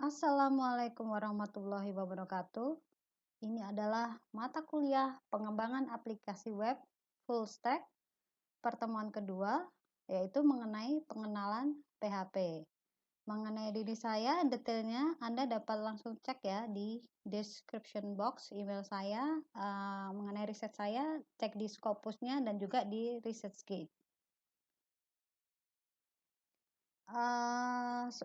Assalamualaikum warahmatullahi wabarakatuh. Ini adalah mata kuliah pengembangan aplikasi web full stack pertemuan kedua, yaitu mengenai pengenalan PHP. Mengenai diri saya, detailnya Anda dapat langsung cek ya di description box email saya. Mengenai riset saya, cek di Scopusnya dan juga di ResearchGate.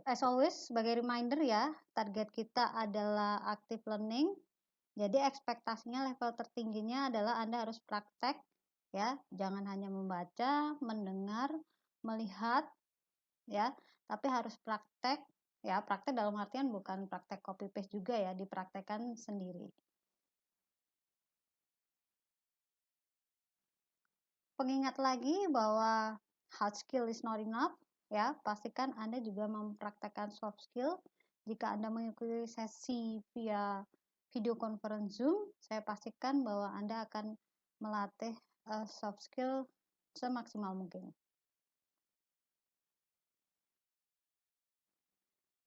As always, sebagai reminder ya, target kita adalah active learning. Jadi ekspektasinya level tertingginya adalah Anda harus praktek ya, jangan hanya membaca, mendengar, melihat ya, tapi harus praktek ya. Praktek dalam artian bukan praktek copy paste juga ya, dipraktekkan sendiri. Pengingat lagi bahwa hard skill is not enough ya, pastikan Anda juga mempraktekkan soft skill. Jika Anda mengikuti sesi via video conference Zoom, saya pastikan bahwa Anda akan melatih soft skill semaksimal mungkin.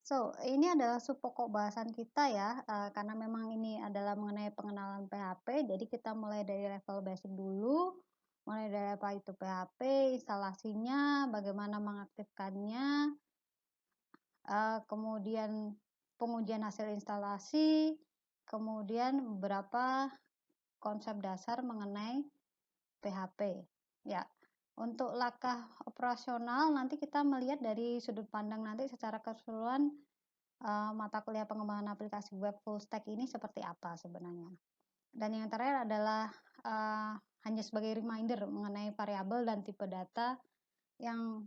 So, ini adalah pokok bahasan kita ya, karena memang ini adalah mengenai pengenalan PHP, jadi kita mulai dari level basic dulu, mulai dari apa itu PHP, instalasinya, bagaimana mengaktifkannya, kemudian pengujian hasil instalasi, kemudian beberapa konsep dasar mengenai PHP. Ya, untuk langkah operasional nanti kita melihat dari sudut pandang nanti secara keseluruhan mata kuliah pengembangan aplikasi web full stack ini seperti apa sebenarnya. Dan yang terakhir adalah hanya sebagai reminder mengenai variabel dan tipe data yang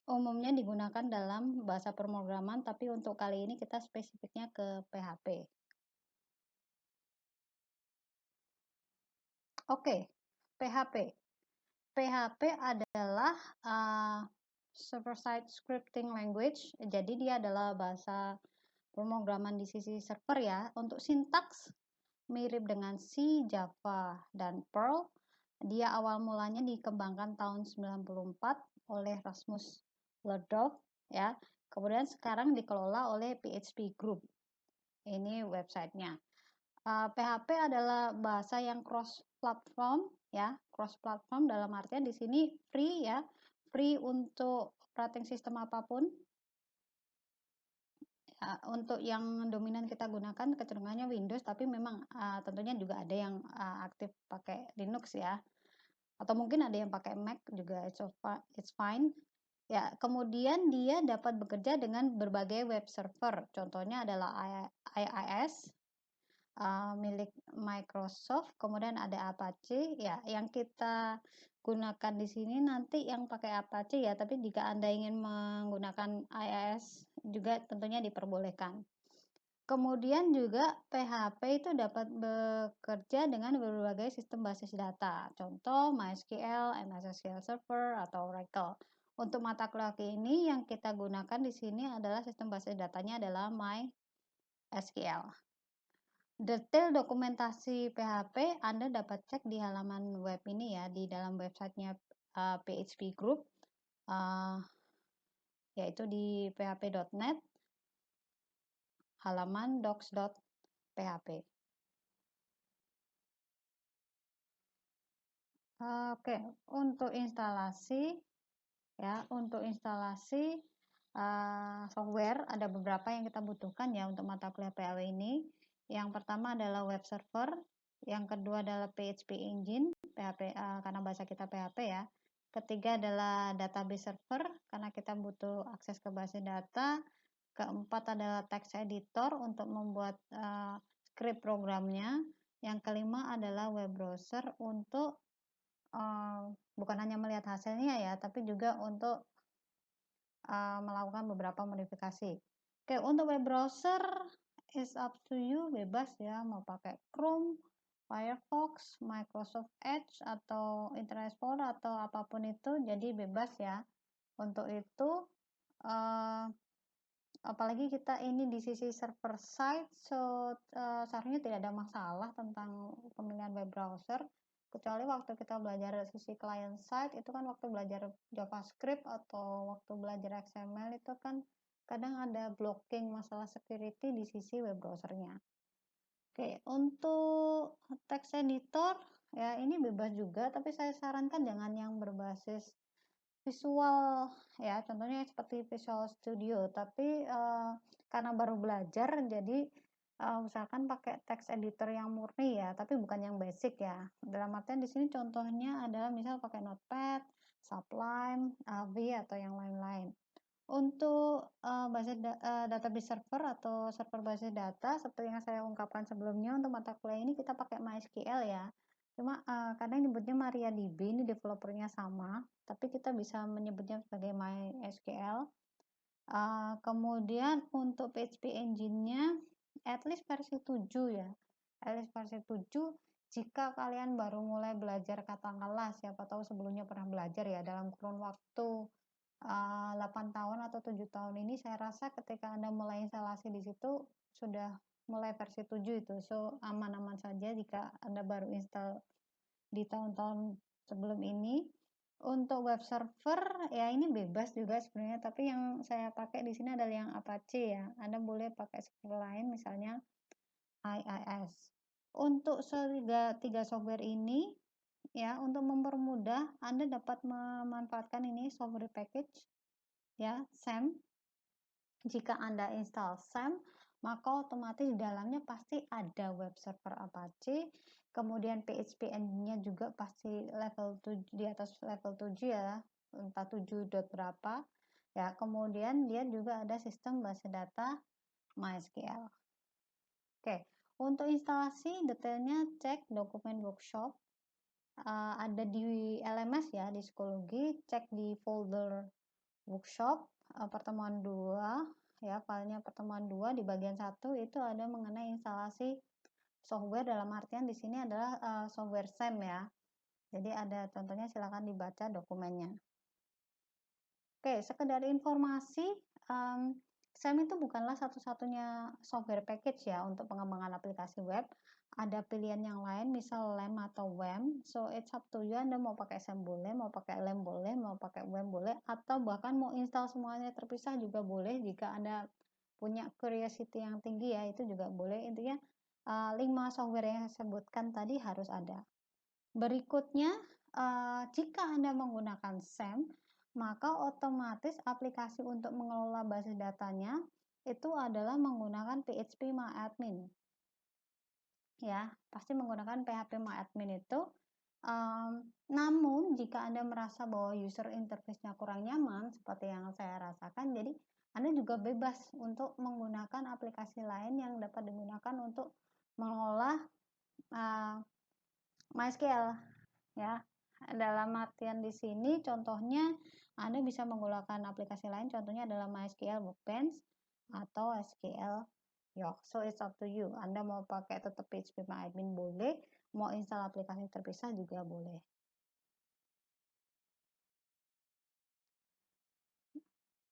umumnya digunakan dalam bahasa pemrograman, tapi untuk kali ini kita spesifiknya ke PHP. Oke, PHP. PHP adalah server-side scripting language, jadi dia adalah bahasa pemrograman di sisi server ya. Untuk sintaks mirip dengan C, Java, dan Perl. Dia awal mulanya dikembangkan tahun 94 oleh Rasmus Lerdof ya. Kemudian sekarang dikelola oleh PHP Group. Ini websitenya. PHP adalah bahasa yang cross platform ya, cross platform dalam artian di sini free ya, free untuk operating system apapun. Untuk yang dominan kita gunakan kecenderungannya Windows, tapi memang tentunya juga ada yang aktif pakai Linux ya, atau mungkin ada yang pakai Mac juga, it's fine ya. Kemudian dia dapat bekerja dengan berbagai web server, contohnya adalah IIS milik Microsoft, kemudian ada Apache ya. Yang kita gunakan di sini nanti yang pakai Apache ya, tapi jika Anda ingin menggunakan IIS juga tentunya diperbolehkan. Kemudian juga PHP itu dapat bekerja dengan berbagai sistem basis data, contoh MySQL, MS SQL Server, atau Oracle. Untuk mata kuliah ini yang kita gunakan di sini adalah sistem basis datanya adalah MySQL. Detail dokumentasi PHP Anda dapat cek di halaman web ini ya, di dalam websitenya PHP Group, yaitu di php.net halaman docs.php. Oke, untuk instalasi ya, untuk instalasi software ada beberapa yang kita butuhkan ya untuk mata kuliah PHP ini. Yang pertama adalah web server, yang kedua adalah PHP engine, PHP karena bahasa kita PHP ya. Ketiga adalah database server karena kita butuh akses ke base data. Keempat adalah text editor untuk membuat script programnya. Yang kelima adalah web browser untuk bukan hanya melihat hasilnya ya, tapi juga untuk melakukan beberapa modifikasi. Oke, untuk web browser is up to you, bebas ya, mau pakai Chrome, Firefox, Microsoft Edge, atau Internet Explorer, atau apapun itu, jadi bebas ya. Untuk itu, apalagi kita ini di sisi server side, so seharusnya tidak ada masalah tentang pemilihan web browser, kecuali waktu kita belajar sisi client side itu kan waktu belajar JavaScript atau waktu belajar XML itu kan kadang ada blocking masalah security di sisi web browsernya. Oke, untuk text editor ya ini bebas juga, tapi saya sarankan jangan yang berbasis visual ya, contohnya seperti Visual Studio, tapi karena baru belajar jadi usahakan pakai text editor yang murni ya, tapi bukan yang basic ya. Dalam artian di sini contohnya adalah misal pakai Notepad, Sublime, AVI atau yang lain-lain. Untuk database server atau server basis data seperti yang saya ungkapkan sebelumnya, untuk mata kuliah ini kita pakai MySQL ya. Cuma kadang nyebutnya MariaDB, ini developernya sama, tapi kita bisa menyebutnya sebagai MySQL. Kemudian untuk PHP engine-nya at least versi 7 ya. At least versi 7 jika kalian baru mulai belajar katakanlah siapa tahu sebelumnya pernah belajar ya dalam kurun waktu 8 tahun atau 7 tahun ini, saya rasa ketika Anda mulai instalasi di situ sudah mulai versi 7 itu. So, aman-aman saja jika Anda baru install di tahun-tahun sebelum ini. Untuk web server ya ini bebas juga sebenarnya, tapi yang saya pakai di sini adalah yang Apache ya. Anda boleh pakai server lain misalnya IIS. Untuk tiga software ini ya, untuk mempermudah Anda dapat memanfaatkan ini software package ya, SAM. Jika Anda install SAM, maka otomatis di dalamnya pasti ada web server Apache, kemudian PHP engine-nya juga pasti level 7, di atas level 7 ya, entah 7 dot berapa ya. Kemudian dia juga ada sistem base data MySQL. Oke, untuk instalasi detailnya cek dokumen workshop, ada di LMS ya, di psikologi, cek di folder workshop pertemuan 2 ya, filenya pertemuan 2 di bagian 1 itu ada mengenai instalasi software, dalam artian di sini adalah software SAM ya. Jadi ada contohnya, silakan dibaca dokumennya. Oke, sekedar informasi, SAM itu bukanlah satu-satunya software package ya untuk pengembangan aplikasi web. Ada pilihan yang lain, misal LAM atau WAM. So, it's up to you, Anda mau pakai SAM boleh, mau pakai LAM boleh, mau pakai WAM boleh, atau bahkan mau install semuanya terpisah juga boleh. Jika Anda punya curiosity yang tinggi ya, itu juga boleh. Intinya 5 software yang saya sebutkan tadi harus ada. Berikutnya, jika Anda menggunakan SAM, maka otomatis aplikasi untuk mengelola basis datanya itu adalah menggunakan PHP ya, pasti menggunakan PHP itu. Namun jika Anda merasa bahwa user interface-nya kurang nyaman seperti yang saya rasakan, jadi Anda juga bebas untuk menggunakan aplikasi lain yang dapat digunakan untuk mengolah MySQL ya. Dalam artian di sini contohnya Anda bisa menggunakan aplikasi lain, contohnya adalah MySQL Workbench atau SQL York. So it's up to you. Anda mau pakai tetap PHP boleh, mau install aplikasi terpisah juga boleh.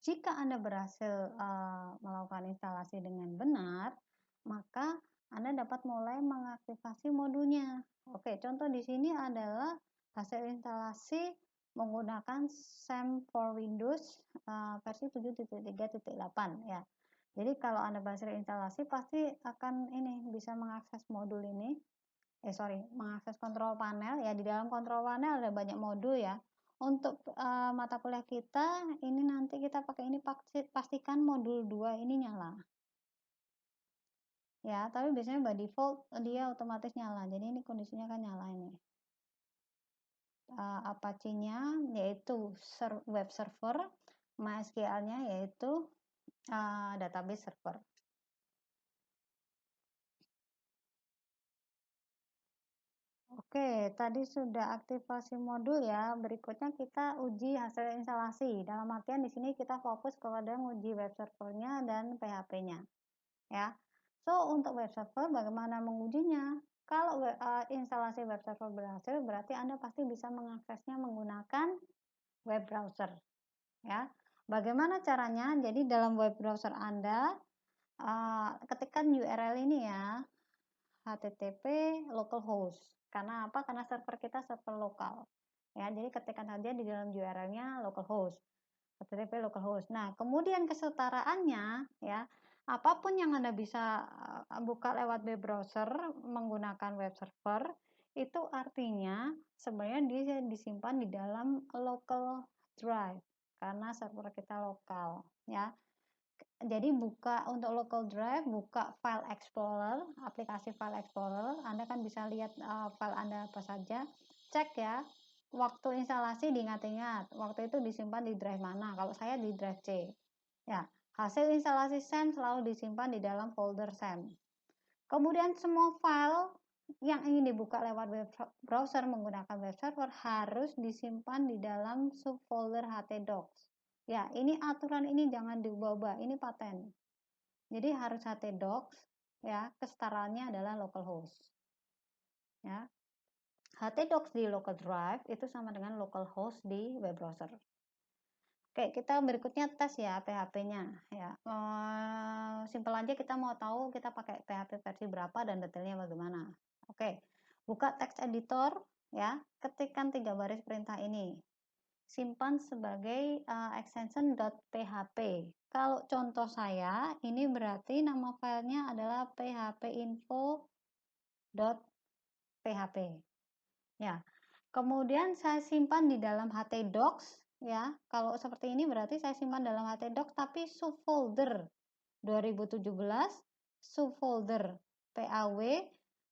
Jika Anda berhasil melakukan instalasi dengan benar, maka Anda dapat mulai mengaktifasi modulnya. Oke, contoh di sini adalah hasil instalasi menggunakan SAM for Windows versi 7.3.8 ya. Jadi kalau Anda berhasil instalasi pasti akan ini bisa mengakses modul ini. Mengakses kontrol panel ya. Di dalam kontrol panel ada banyak modul ya. Untuk mata kuliah kita ini nanti kita pakai ini, pastikan modul 2 ini nyala. Ya, tapi biasanya by default dia otomatis nyala. Jadi ini kondisinya kan nyala ini. Apache-nya yaitu web server, MySQL-nya yaitu database server. Oke, tadi sudah aktivasi modul ya. Berikutnya kita uji hasil instalasi. Dalam artian di sini kita fokus kepada menguji web servernya dan PHP-nya. Ya. So, untuk web server bagaimana mengujinya? Kalau instalasi web server berhasil, berarti Anda pasti bisa mengaksesnya menggunakan web browser. Ya. Bagaimana caranya? Jadi dalam web browser Anda ketikkan URL ini ya, HTTP localhost. Karena apa? Karena server kita server lokal. Ya, jadi ketikkan saja di dalam URL-nya localhost. HTTP localhost. Nah, kemudian kesetaraannya ya, apapun yang Anda bisa buka lewat web browser menggunakan web server, itu artinya sebenarnya dia disimpan di dalam local drive karena server kita lokal ya. Jadi buka untuk local drive, buka file explorer, aplikasi file explorer, Anda kan bisa lihat file Anda apa saja. Cek ya, waktu instalasi diingat-ingat, waktu itu disimpan di drive mana. Kalau saya di drive C. Ya, hasil instalasi SAM selalu disimpan di dalam folder SAM. Kemudian semua file yang ingin dibuka lewat web browser menggunakan web server harus disimpan di dalam subfolder htdocs. Ya, ini aturan ini jangan diubah-ubah, ini paten. Jadi harus htdocs, ya, kesetaraannya adalah localhost. Ya, htdocs di local drive itu sama dengan localhost di web browser. Oke, kita berikutnya tes ya PHP-nya ya. Simpel aja kita mau tahu kita pakai PHP versi berapa dan detailnya bagaimana. Oke, buka text editor ya, ketikkan 3 baris perintah ini. Simpan sebagai extension .php. Kalau contoh saya, ini berarti nama filenya adalah phpinfo.php. Ya. Kemudian saya simpan di dalam htdocs ya. Kalau seperti ini berarti saya simpan dalam htdocs tapi subfolder 2017, subfolder paw,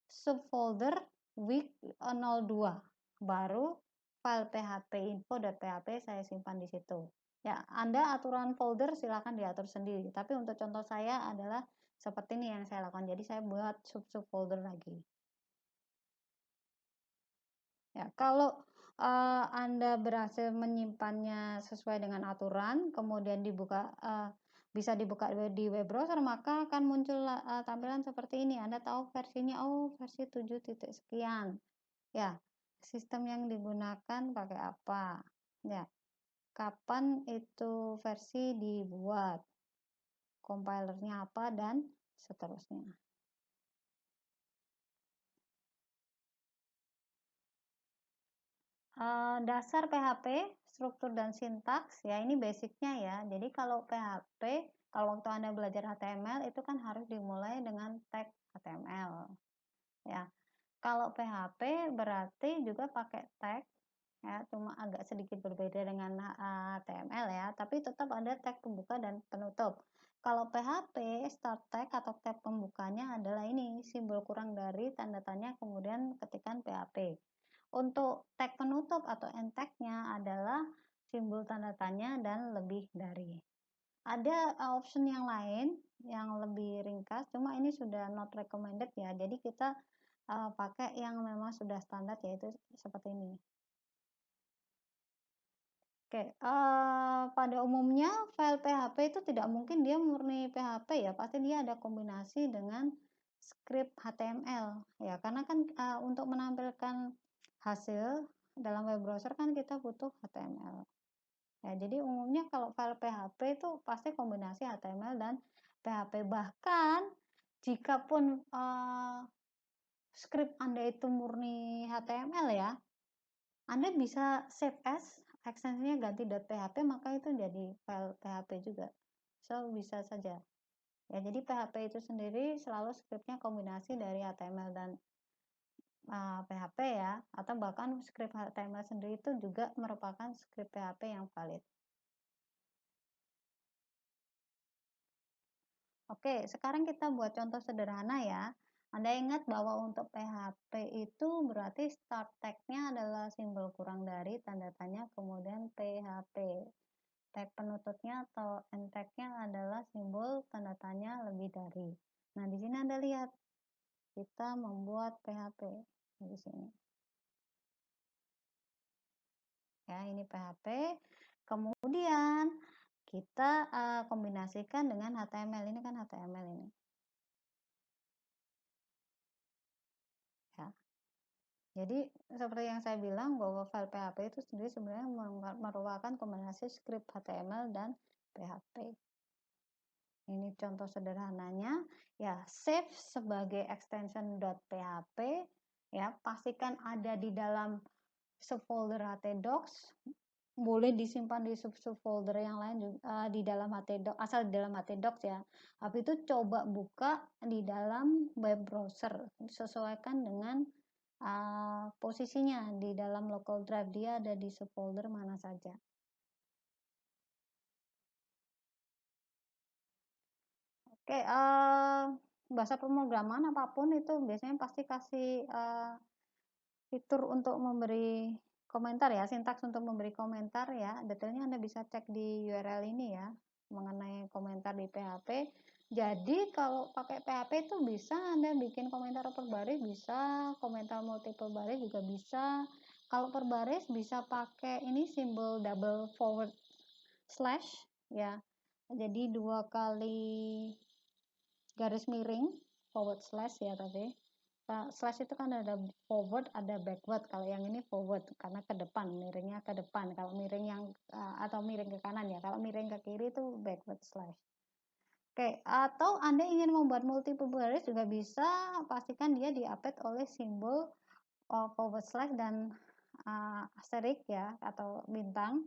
subfolder week 02. Baru file phpinfo.php saya simpan di situ. Ya, Anda aturan folder silakan diatur sendiri. Tapi untuk contoh saya adalah seperti ini yang saya lakukan. Jadi saya buat subfolder lagi. Ya, kalau Anda berhasil menyimpannya sesuai dengan aturan, kemudian dibuka bisa dibuka di web browser, maka akan muncul tampilan seperti ini. Anda tahu versinya, oh versi 7 titik sekian. Ya, sistem yang digunakan pakai apa? Ya, kapan itu versi dibuat? Compilernya apa dan seterusnya. Dasar PHP, struktur dan sintaks, ya ini basicnya ya. Jadi kalau PHP, kalau waktu Anda belajar HTML itu kan harus dimulai dengan tag HTML. Ya, kalau PHP berarti juga pakai tag, ya, cuma agak sedikit berbeda dengan HTML ya, tapi tetap ada tag pembuka dan penutup. Kalau PHP, start tag atau tag pembukanya adalah ini, simbol kurang dari tanda tanya kemudian ketikan PHP. Untuk tag penutup atau end tag-nya adalah simbol tanda tanya dan lebih dari. Ada option yang lain yang lebih ringkas, cuma ini sudah not recommended ya. Jadi kita pakai yang memang sudah standar yaitu seperti ini. Oke, pada umumnya file PHP itu tidak mungkin dia murni PHP ya, pasti dia ada kombinasi dengan script HTML ya, karena kan untuk menampilkan hasil dalam web browser kan kita butuh HTML. Ya, jadi umumnya kalau file PHP itu pasti kombinasi HTML dan PHP. Bahkan jikapun script Anda itu murni HTML ya, Anda bisa save as, ekstensinya ganti .php, maka itu jadi file PHP juga. So, bisa saja. Ya, jadi PHP itu sendiri selalu scriptnya kombinasi dari HTML dan PHP ya, atau bahkan script HTML sendiri itu juga merupakan script PHP yang valid. Oke, sekarang kita buat contoh sederhana ya. Anda ingat bahwa untuk PHP itu berarti start tag-nya adalah simbol kurang dari tanda tanya kemudian PHP. Tag penutupnya atau end tag-nya adalah simbol tanda tanya lebih dari. Nah, di sini Anda lihat kita membuat PHP di sini. Ya, ini PHP. Kemudian kita kombinasikan dengan HTML. Ini kan HTML ini. Ya. Jadi seperti yang saya bilang bahwa file PHP itu sendiri sebenarnya merupakan kombinasi script HTML dan PHP. Ini contoh sederhananya. Ya, save sebagai extension .php. Ya, pastikan ada di dalam subfolder htdocs. boleh disimpan di subfolder yang lain juga, di dalam htdoc, asal di dalam htdocs ya. Habis itu coba buka di dalam web browser, sesuaikan dengan posisinya di dalam local drive, dia ada di subfolder mana saja. Oke, bahasa pemrograman apapun itu biasanya pasti kasih fitur untuk memberi komentar ya, sintaks untuk memberi komentar ya. Detailnya Anda bisa cek di URL ini ya, mengenai komentar di PHP. Jadi kalau pakai PHP itu bisa Anda bikin komentar per baris, bisa komentar multiple baris juga bisa. Kalau per baris bisa pakai ini simbol double forward slash ya. Jadi 2 kali garis miring forward slash ya tadi. Slash itu kan ada forward, ada backward. Kalau yang ini forward karena ke depan, miringnya ke depan. Kalau miring yang atau miring ke kanan ya. Kalau miring ke kiri itu backward slash. Oke, atau Anda ingin membuat multiple baris juga bisa, pastikan dia di-append oleh simbol forward slash dan asterisk ya atau bintang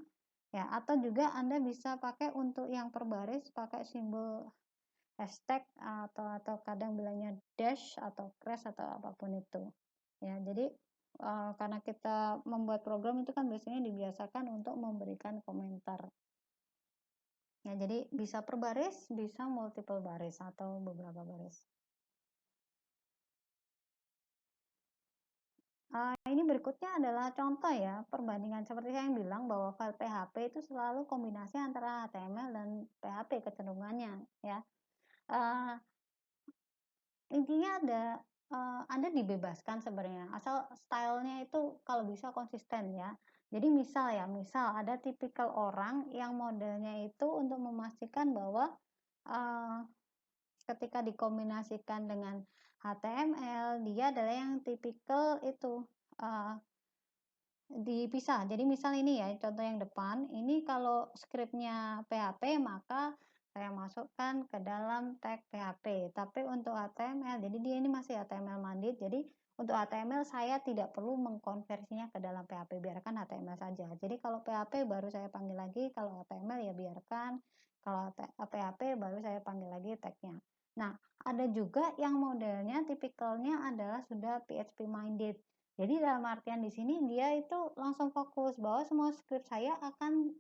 ya, atau juga Anda bisa pakai untuk yang per baris pakai simbol hashtag atau kadang bilangnya dash atau crash atau apapun itu ya. Jadi karena kita membuat program itu kan biasanya dibiasakan untuk memberikan komentar ya, jadi bisa per baris, bisa multiple baris atau beberapa baris. Ini berikutnya adalah contoh ya, perbandingan seperti saya yang bilang bahwa file PHP itu selalu kombinasi antara HTML dan PHP kecenderungannya ya. Uh, Intinya Anda dibebaskan sebenarnya, asal stylenya itu kalau bisa konsisten ya. Jadi misal ada tipikal orang yang modelnya itu untuk memastikan bahwa uh, ketika dikombinasikan dengan HTML, dia adalah yang tipikal itu uh, dipisah. Jadi misal ini ya, contoh yang depan, ini kalau scriptnya PHP maka saya masukkan ke dalam tag PHP. Tapi untuk HTML, jadi dia ini masih HTML mandate. Jadi untuk HTML saya tidak perlu mengkonversinya ke dalam PHP, biarkan HTML saja. Jadi kalau PHP baru saya panggil lagi, kalau HTML ya biarkan. Kalau PHP baru saya panggil lagi tagnya. Nah, ada juga yang modelnya tipikalnya adalah sudah PHP minded. Jadi dalam artian di sini dia itu langsung fokus bahwa semua script saya akan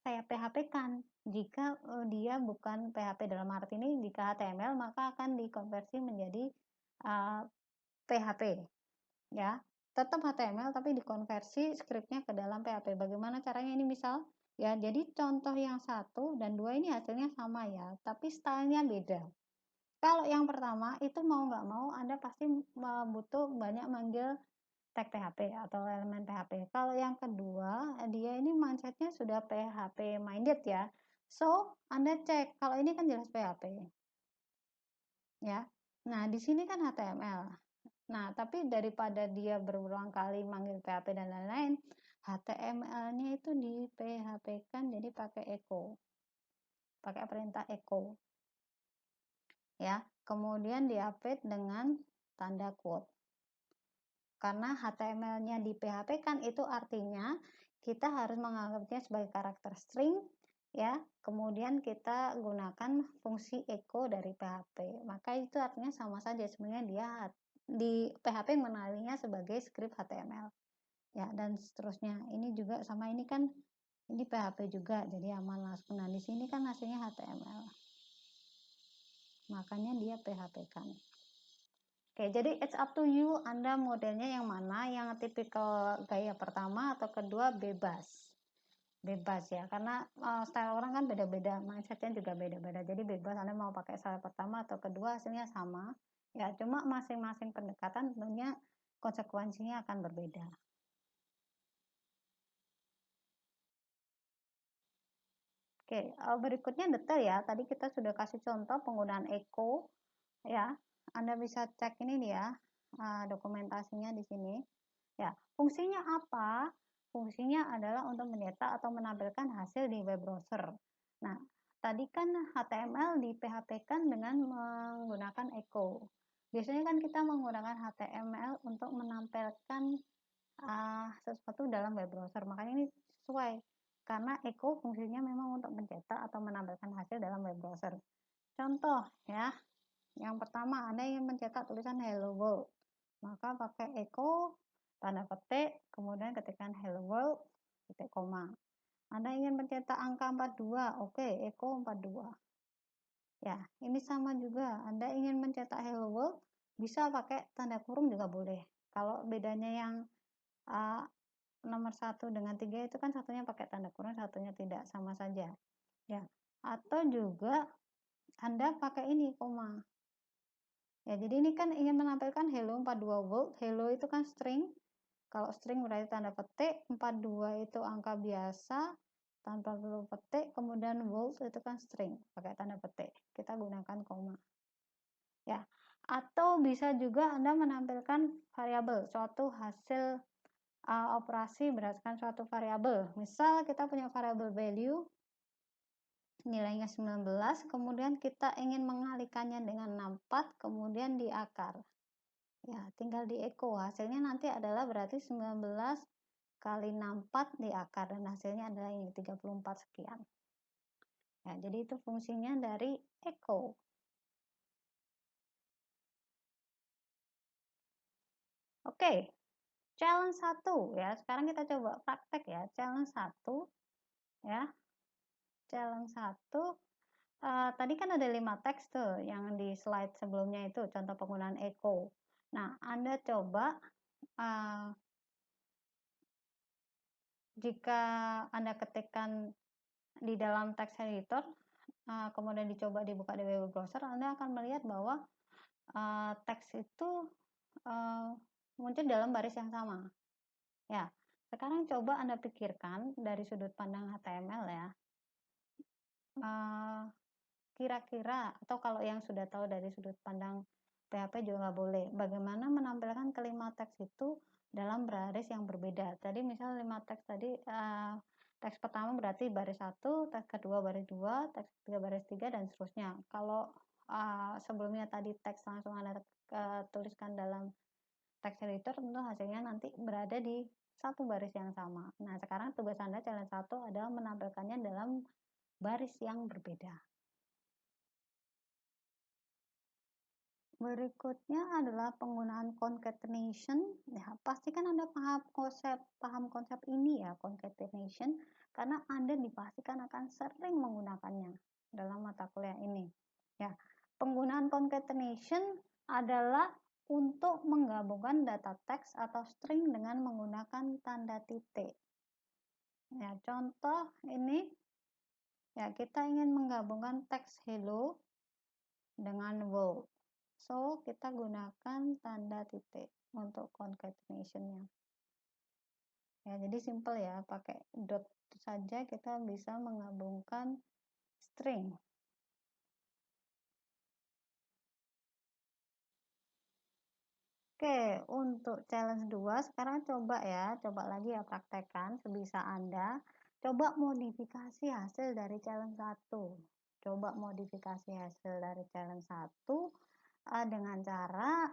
saya PHP-kan. Jika dia bukan PHP dalam arti ini, jika HTML maka akan dikonversi menjadi PHP ya. Tetap HTML tapi dikonversi scriptnya ke dalam PHP. Bagaimana caranya ini misal? Ya, jadi contoh yang 1 dan 2 ini hasilnya sama ya, tapi stylenya beda. Kalau yang pertama itu mau nggak mau Anda pasti butuh banyak manggil tag PHP atau elemen PHP. Kalau yang kedua, dia ini mindsetnya sudah PHP minded ya. So, Anda cek, kalau ini kan jelas PHP. Ya. Nah, di sini kan HTML. Nah, tapi daripada dia berulang kali manggil PHP dan lain-lain, HTML-nya itu di PHP-kan jadi pakai echo. Pakai perintah echo. Ya. Kemudian di-update dengan tanda quote. Karena HTML-nya di PHP-kan itu artinya kita harus menganggapnya sebagai karakter string ya. Kemudian kita gunakan fungsi echo dari PHP. Maka itu artinya sama saja sebenarnya, dia di PHP mengenalinya sebagai script HTML. Ya, dan seterusnya. Ini juga sama, ini kan ini PHP juga jadi aman langsung. Nah, di sini kan hasilnya HTML. Makanya dia PHP-kan. Oke, jadi it's up to you, Anda modelnya yang mana, yang tipikal gaya pertama atau kedua bebas. Bebas ya, karena style orang kan beda-beda, mindsetnya juga beda-beda. Jadi bebas Anda mau pakai style pertama atau kedua hasilnya sama. Ya, cuma masing-masing pendekatan tentunya konsekuensinya akan berbeda. Oke, berikutnya detail ya. Tadi kita sudah kasih contoh penggunaan echo ya. Anda bisa cek ini dia, dokumentasinya di sini. Ya, fungsinya apa? Fungsinya adalah untuk mencetak atau menampilkan hasil di web browser. Nah, tadi kan HTML di PHP-kan dengan menggunakan echo. Biasanya kan kita menggunakan HTML untuk menampilkan sesuatu dalam web browser. Makanya ini sesuai. Karena echo fungsinya memang untuk mencetak atau menampilkan hasil dalam web browser. Contoh ya, yang pertama Anda ingin mencetak tulisan Hello World, maka pakai echo, tanda petik, kemudian ketikkan Hello World, titik koma. Anda ingin mencetak angka 42, oke, echo 42. Ya, ini sama juga. Anda ingin mencetak Hello World, bisa pakai tanda kurung juga boleh. Kalau bedanya yang nomor 1 dengan 3 itu kan satunya pakai tanda kurung, satunya tidak, sama saja. Ya, atau juga Anda pakai ini, koma. Ya, jadi ini kan ingin menampilkan hello 42 volt. Hello itu kan string. Kalau string berarti tanda petik, 42 itu angka biasa tanpa perlu petik, kemudian volt itu kan string pakai tanda petik. Kita gunakan koma. Ya. Atau bisa juga Anda menampilkan variabel, suatu hasil operasi berdasarkan suatu variabel. Misal kita punya variabel value nilainya 19, kemudian kita ingin mengalikannya dengan 64, kemudian di akar. Ya, tinggal di echo. Hasilnya nanti adalah berarti 19 kali 64 di akar, dan hasilnya adalah ini 34 sekian. Ya, jadi itu fungsinya dari echo. Oke, challenge 1 ya. Sekarang kita coba praktek ya. Challenge 1 ya. Challenge 1. Tadi kan ada 5 teks tuh yang di slide sebelumnya itu contoh penggunaan echo. Nah, Anda coba jika Anda ketikkan di dalam teks editor, kemudian dicoba dibuka di web browser, Anda akan melihat bahwa teks itu muncul dalam baris yang sama. Ya, sekarang coba Anda pikirkan dari sudut pandang HTML ya. Kira-kira, atau kalau yang sudah tahu dari sudut pandang PHP juga nggak boleh, bagaimana menampilkan kelima teks itu dalam baris yang berbeda. Tadi misal 5 teks tadi, teks pertama berarti baris 1, teks kedua baris 2, teks ketiga baris 3, dan seterusnya. Kalau sebelumnya tadi teks langsung Anda tuliskan dalam teks editor, tentu hasilnya nanti berada di satu baris yang sama. Nah, sekarang tugas Anda challenge 1 adalah menampilkannya dalam baris yang berbeda. Berikutnya adalah penggunaan concatenation. Ya, pastikan Anda paham konsep ini ya, concatenation, karena Anda dipastikan akan sering menggunakannya dalam mata kuliah ini. Ya, penggunaan concatenation adalah untuk menggabungkan data teks atau string dengan menggunakan tanda titik. Ya, contoh ini ya, kita ingin menggabungkan teks hello dengan world. So, kita gunakan tanda titik untuk concatenation-nya. Ya, jadi simple ya, pakai dot saja kita bisa menggabungkan string. Oke, untuk challenge 2 sekarang coba lagi ya, praktekkan sebisa Anda. Coba modifikasi hasil dari challenge 1. Coba modifikasi hasil dari challenge 1 dengan cara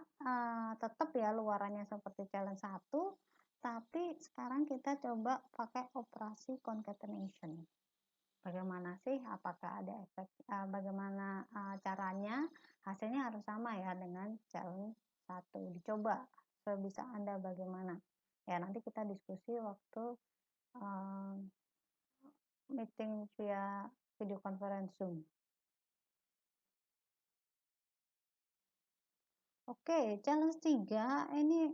tetap ya luarannya seperti challenge 1, tapi sekarang kita coba pakai operasi concatenation. Bagaimana sih? Apakah ada efek? Bagaimana caranya? Hasilnya harus sama ya dengan challenge 1. Dicoba sebisa Anda bagaimana. Ya, nanti kita diskusi waktu meeting via video conference Zoom. Oke, challenge 3 ini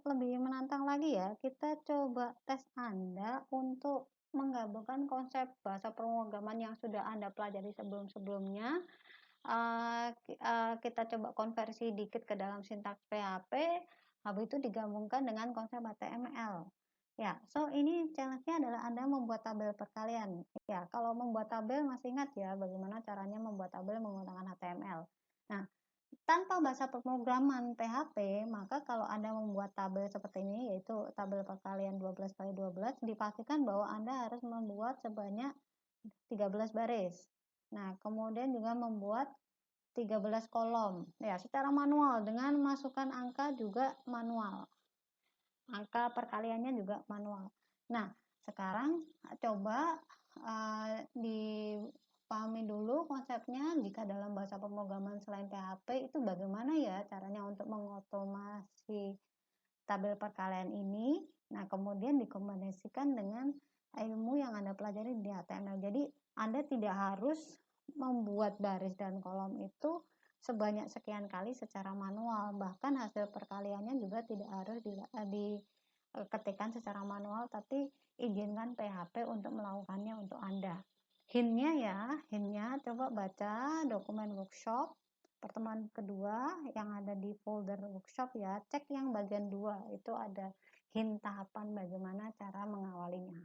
lebih menantang lagi ya. Kita coba tes Anda untuk menggabungkan konsep bahasa pemrograman yang sudah Anda pelajari sebelum-sebelumnya. Kita coba konversi dikit ke dalam sintaks PHP, habis itu digabungkan dengan konsep HTML. Ya, so ini challenge-nya adalah Anda membuat tabel perkalian. Ya, kalau membuat tabel masih ingat ya bagaimana caranya membuat tabel menggunakan HTML. Nah, tanpa bahasa pemrograman PHP, maka kalau Anda membuat tabel seperti ini, yaitu tabel perkalian 12 kali 12, dipastikan bahwa Anda harus membuat sebanyak 13 baris. Nah, kemudian juga membuat 13 kolom. Ya, secara manual dengan masukkan angka juga manual. Angka perkaliannya juga manual. Nah, Sekarang coba dipahami dulu konsepnya, jika dalam bahasa pemrograman selain PHP itu bagaimana ya caranya untuk mengotomasi tabel perkalian ini. Nah, kemudian dikombinasikan dengan ilmu yang Anda pelajari di HTML. Jadi, Anda tidak harus membuat baris dan kolom itu sebanyak sekian kali secara manual. Bahkan hasil perkaliannya juga tidak harus diketikkan secara manual, tapi izinkan PHP untuk melakukannya untuk Anda. Hintnya coba baca dokumen workshop pertemuan kedua yang ada di folder workshop ya. Cek yang bagian 2 itu ada hint tahapan bagaimana cara mengawalinya.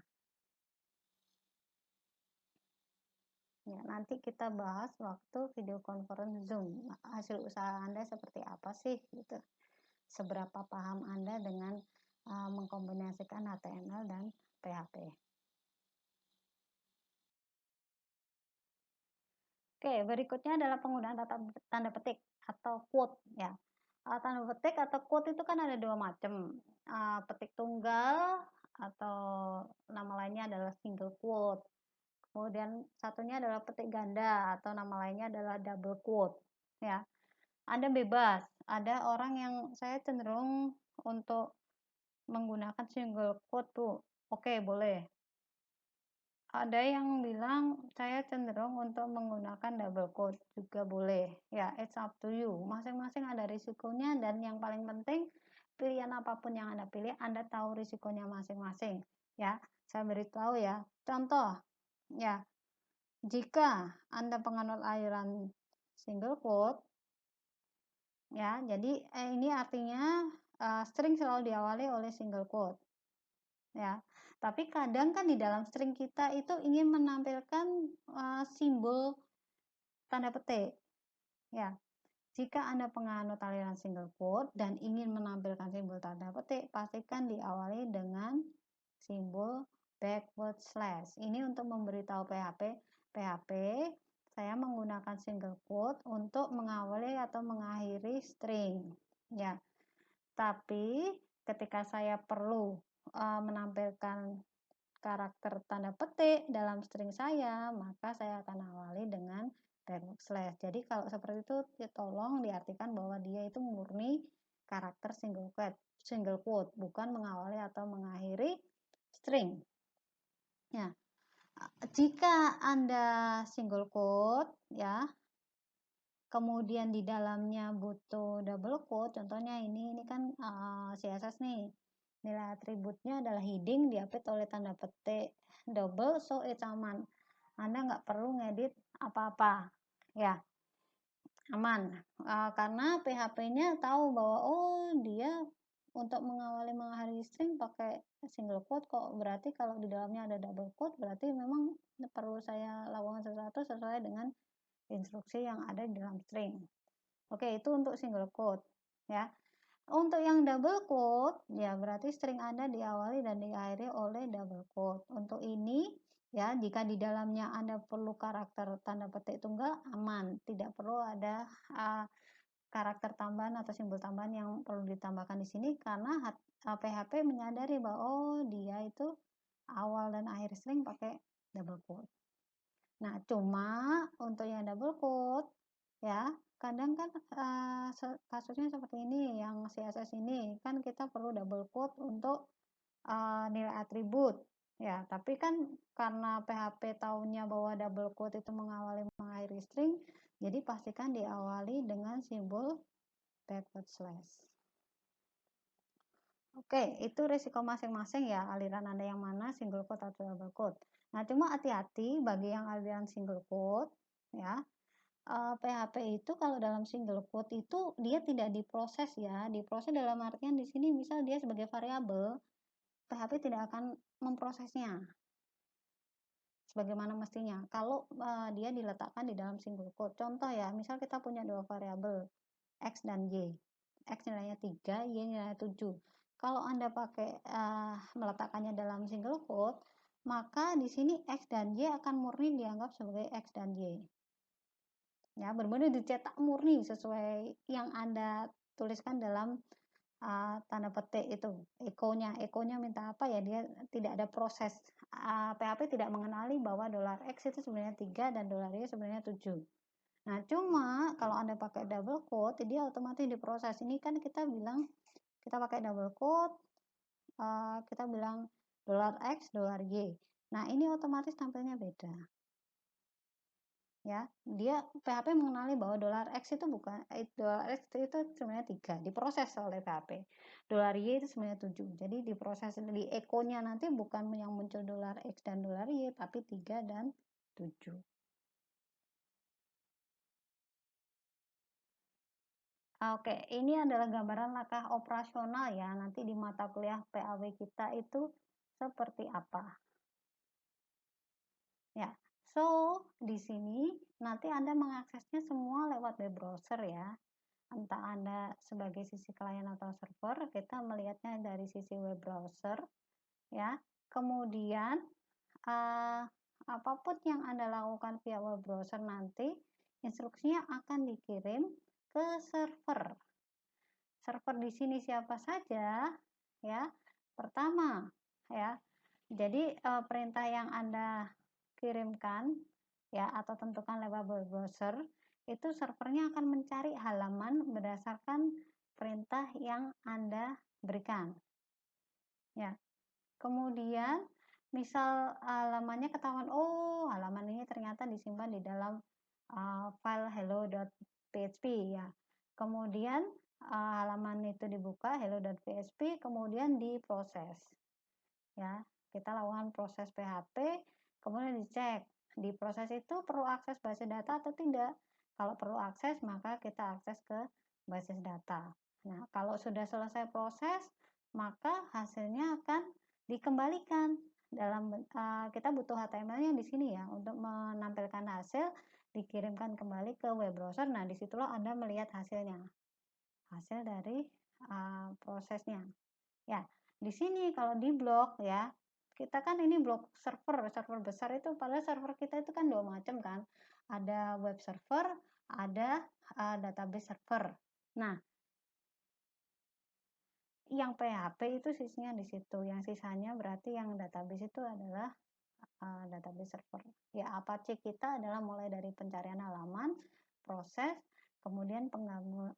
Ya, nanti kita bahas waktu video conference Zoom. Hasil usaha Anda seperti apa sih gitu. Seberapa paham Anda dengan mengkombinasikan HTML dan PHP. Oke, berikutnya adalah penggunaan tanda petik atau quote ya. Tanda petik atau quote itu kan ada dua macam. Petik tunggal atau nama lainnya adalah single quote. Kemudian satunya adalah petik ganda atau nama lainnya adalah double quote ya. Anda bebas. Ada orang yang saya cenderung untuk menggunakan single quote tuh. Oke, boleh. Ada yang bilang saya cenderung untuk menggunakan double quote juga boleh. Ya, it's up to you. Masing-masing ada risikonya dan yang paling penting pilihan apapun yang Anda pilih, Anda tahu risikonya masing-masing. Ya, saya beritahu ya. Contoh, ya, jika Anda penganut aliran single quote, ya, jadi ini artinya string selalu diawali oleh single quote. Ya, tapi kadang kan di dalam string kita itu ingin menampilkan simbol tanda petik. Ya, jika Anda penganut aliran single quote dan ingin menampilkan simbol tanda petik, pastikan diawali dengan simbol backward slash. Ini untuk memberitahu PHP saya menggunakan single quote untuk mengawali atau mengakhiri string. Ya, tapi ketika saya perlu menampilkan karakter tanda petik dalam string saya, maka saya akan awali dengan backward slash. Jadi kalau seperti itu ya tolong diartikan bahwa dia itu murni karakter single quote, bukan mengawali atau mengakhiri string. Ya, jika Anda single quote ya, kemudian di dalamnya butuh double quote, contohnya ini kan CSS nih. Nilai atributnya adalah heading diapit oleh tanda petik double, so it's aman. Anda nggak perlu ngedit apa-apa, ya aman. Karena PHP-nya tahu bahwa oh dia untuk mengawali mengakhiri string pakai single quote kok, berarti kalau di dalamnya ada double quote berarti memang perlu saya lakukan sesuatu sesuai dengan instruksi yang ada di dalam string. Oke, itu untuk single quote ya. Untuk yang double quote, ya berarti string Anda diawali dan diakhiri oleh double quote. Untuk ini, ya jika di dalamnya Anda perlu karakter tanda petik tunggal, aman. Tidak perlu ada karakter tambahan atau simbol tambahan yang perlu ditambahkan di sini karena PHP menyadari bahwa oh dia itu awal dan akhir string pakai double quote. Nah, cuma untuk yang double quote, ya kadang kan kasusnya seperti ini yang CSS ini kan kita perlu double quote untuk nilai atribut ya, tapi kan karena PHP tahunya bahwa double quote itu mengawali mengakhiri string, jadi pastikan diawali dengan simbol backward slash. Oke, itu risiko masing-masing ya, aliran Anda yang mana, single quote atau double quote. Nah, cuma hati-hati bagi yang aliran single quote ya. PHP itu kalau dalam single quote itu dia tidak diproses ya. Diproses dalam artian di sini misal dia sebagai variabel, PHP tidak akan memprosesnya sebagaimana mestinya. Kalau dia diletakkan di dalam single quote. Contoh ya, misal kita punya dua variabel X dan Y. X nilainya 3, Y nilainya 7. Kalau Anda pakai meletakkannya dalam single quote, maka di sini X dan Y akan murni dianggap sebagai X dan Y. Ya, benar-benar dicetak murni sesuai yang Anda tuliskan dalam tanda petik itu ekonya minta apa ya, dia tidak ada proses. PHP tidak mengenali bahwa dolar X itu sebenarnya 3 dan dolar Y sebenarnya 7. Nah, cuma kalau Anda pakai double quote, dia otomatis diproses. Ini kan kita bilang kita pakai double quote, kita bilang dolar X, dolar Y. Nah, ini otomatis tampilnya beda. Ya, dia PHP mengenali bahwa dolar X itu bukan dolar X itu sebenarnya 3, diproses oleh PHP. Dolar Y itu sebenarnya 7. Jadi diproses di ekonya nanti bukan yang muncul dolar X dan dolar Y, tapi 3 dan 7. Oke, ini adalah gambaran langkah operasional ya. Nanti di mata kuliah PAW kita itu seperti apa. Ya, so di sini nanti Anda mengaksesnya semua lewat web browser ya. Entah Anda sebagai sisi klien atau server, kita melihatnya dari sisi web browser ya. Kemudian apapun yang Anda lakukan via web browser nanti instruksinya akan dikirim ke server. Server di sini siapa saja ya. Pertama ya. Jadi perintah yang Anda kirimkan ya atau tentukan lewat web browser itu servernya akan mencari halaman berdasarkan perintah yang Anda berikan. Ya. Kemudian misal halamannya ketahuan, oh halaman ini ternyata disimpan di dalam file hello.php ya. Kemudian halaman itu dibuka hello.php, kemudian diproses. Ya, kita lakukan proses PHP, kemudian dicek di proses itu perlu akses basis data atau tidak. Kalau perlu akses, maka kita akses ke basis data. Nah, kalau sudah selesai proses, maka hasilnya akan dikembalikan dalam kita butuh HTML-nya di sini ya untuk menampilkan hasil, dikirimkan kembali ke web browser. Nah, disitulah Anda melihat hasilnya, hasil dari prosesnya. Ya, di sini kalau di blog ya, kita kan ini blog server besar itu, padahal server kita itu kan dua macam kan. Ada web server, ada database server. Nah, yang PHP itu sisinya di situ, yang sisanya berarti yang database itu adalah database server. Ya, Apache kita adalah mulai dari pencarian halaman, proses, kemudian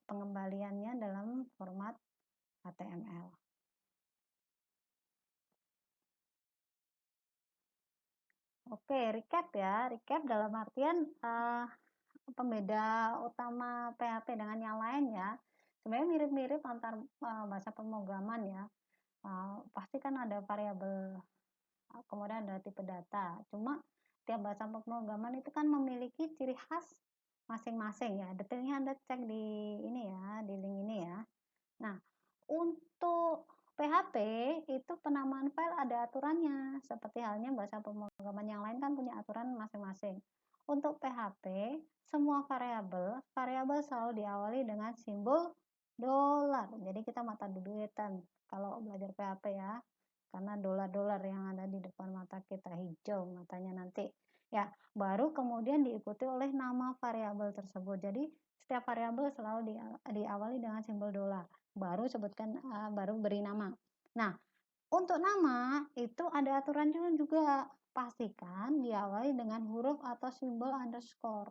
pengembaliannya dalam format HTML. Oke, recap ya. Recap dalam artian pembeda utama PHP dengan yang lain ya. Sebenarnya mirip-mirip antar bahasa pemrograman ya. Pasti kan ada variabel, kemudian ada tipe data. Cuma tiap bahasa pemrograman itu kan memiliki ciri khas masing-masing ya. Detailnya Anda cek di ini ya, di link ini ya. Nah, untuk PHP itu penamaan file ada aturannya, seperti halnya bahasa pemrograman yang lain kan punya aturan masing-masing. Untuk PHP, semua variabel selalu diawali dengan simbol dolar. Jadi kita mata duitan kalau belajar PHP ya, karena dolar-dolar yang ada di depan mata kita hijau matanya nanti. Ya, baru kemudian diikuti oleh nama variabel tersebut. Jadi setiap variabel selalu diawali dengan simbol dolar. Baru sebutkan baru beri nama. Nah, untuk nama itu ada aturan juga. Pastikan diawali dengan huruf atau simbol underscore.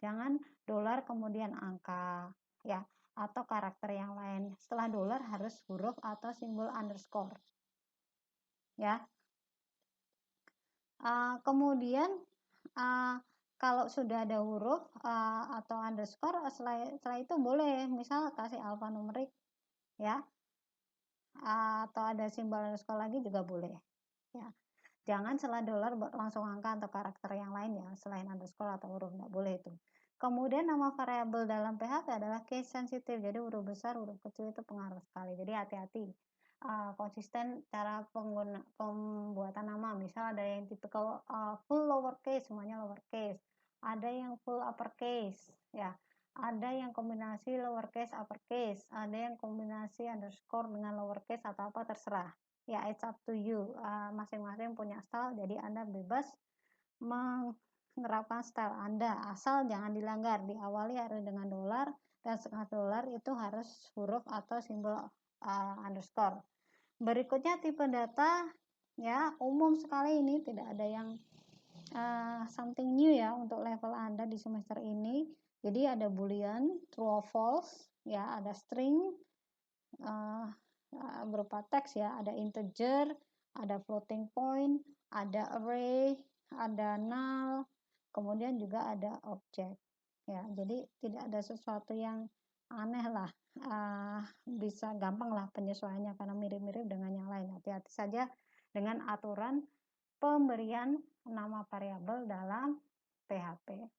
Jangan dolar kemudian angka ya atau karakter yang lain. Setelah dolar harus huruf atau simbol underscore. Ya. Kemudian kalau sudah ada huruf atau underscore setelah itu boleh misal kasih alfanumerik ya, atau ada simbol underscore lagi juga boleh ya. Jangan setelah dolar langsung angka atau karakter yang lain ya, selain underscore atau huruf nggak boleh itu. Kemudian nama variabel dalam PHP adalah case sensitive, jadi huruf besar huruf kecil itu pengaruh sekali, jadi hati-hati. Konsisten cara pembuatan nama, misal ada yang tipikal full lowercase, semuanya lowercase, ada yang full uppercase ya, ada yang kombinasi lowercase uppercase, ada yang kombinasi underscore dengan lowercase atau apa terserah ya, it's up to you. Masing-masing punya style, jadi Anda bebas menerapkan style Anda, asal jangan dilanggar. Diawali harus dengan dolar dan setengah dolar itu harus huruf atau simbol underscore. Berikutnya tipe data ya umum sekali, ini tidak ada yang something new ya untuk level Anda di semester ini. Jadi ada boolean, true or false, ya, ada string berupa teks ya, ada integer, ada floating point, ada array, ada null, kemudian juga ada objek. Ya, jadi tidak ada sesuatu yang aneh lah, bisa gampang lah penyesuaiannya karena mirip-mirip dengan yang lain. Hati-hati saja dengan aturan pemberian nama variabel dalam PHP.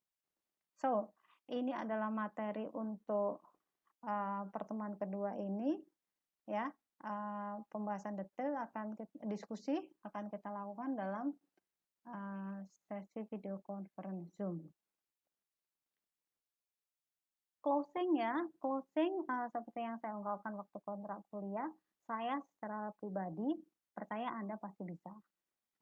So, ini adalah materi untuk pertemuan kedua ini ya. Pembahasan detail diskusi akan kita lakukan dalam sesi video conference Zoom. Closing ya, seperti yang saya ungkapkan waktu kontrak kuliah, saya secara pribadi percaya Anda pasti bisa.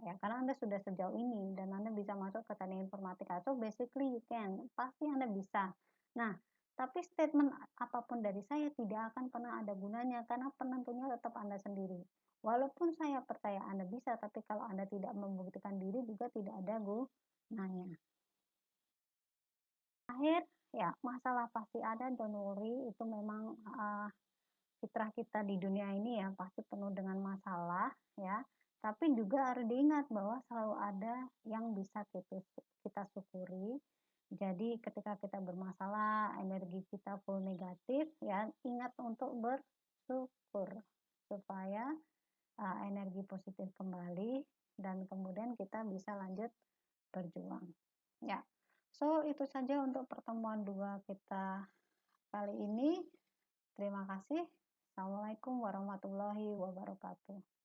Ya, karena Anda sudah sejauh ini dan Anda bisa masuk ke teknik informatika. So basically you can, pasti Anda bisa. Nah, tapi statement apapun dari saya tidak akan pernah ada gunanya karena penentunya tetap Anda sendiri. Walaupun saya percaya Anda bisa, tapi kalau Anda tidak membuktikan diri juga tidak ada gunanya. Akhir, ya masalah pasti ada, don't worry, itu memang fitrah kita di dunia ini ya pasti penuh dengan masalah ya, tapi juga harus diingat bahwa selalu ada yang bisa kita syukuri. Jadi ketika kita bermasalah, energi kita full negatif ya, ingat untuk bersyukur supaya energi positif kembali dan kemudian kita bisa lanjut berjuang ya. So itu saja untuk pertemuan dua kita kali ini. Terima kasih. Assalamualaikum warahmatullahi wabarakatuh.